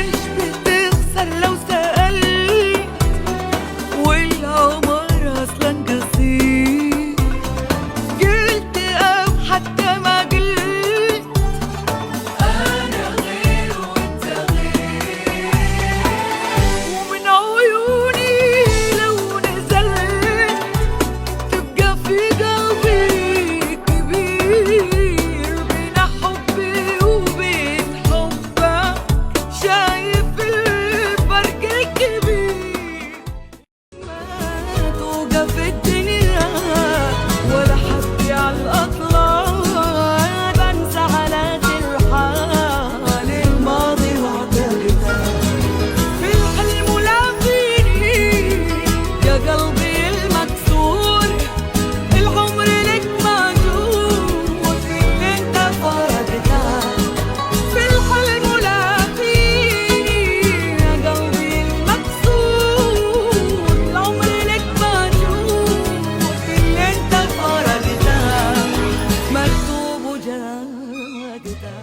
مش بتخسر لو سألت، والعمر أصلا قصير. قلت أو حتى ما قلت، أنا غير وأنت غير. ومن عيوني لو نزلت تبقى في قلبي كبير. بين حبي وبين حبك شايف الفرق الكبير. ما توقف الدنيا ولا حبي على الأطلال، بنسى على الحال الماضي واعتقدها في الحلم ولا فيني. يا قلبي المكسور العمر لك موجود اللي انت فرقتها في الحلم ولا فيني. يا قلبي المكسور العمر لك موجود اللي انت فرقتها مكتوب وجاقتها.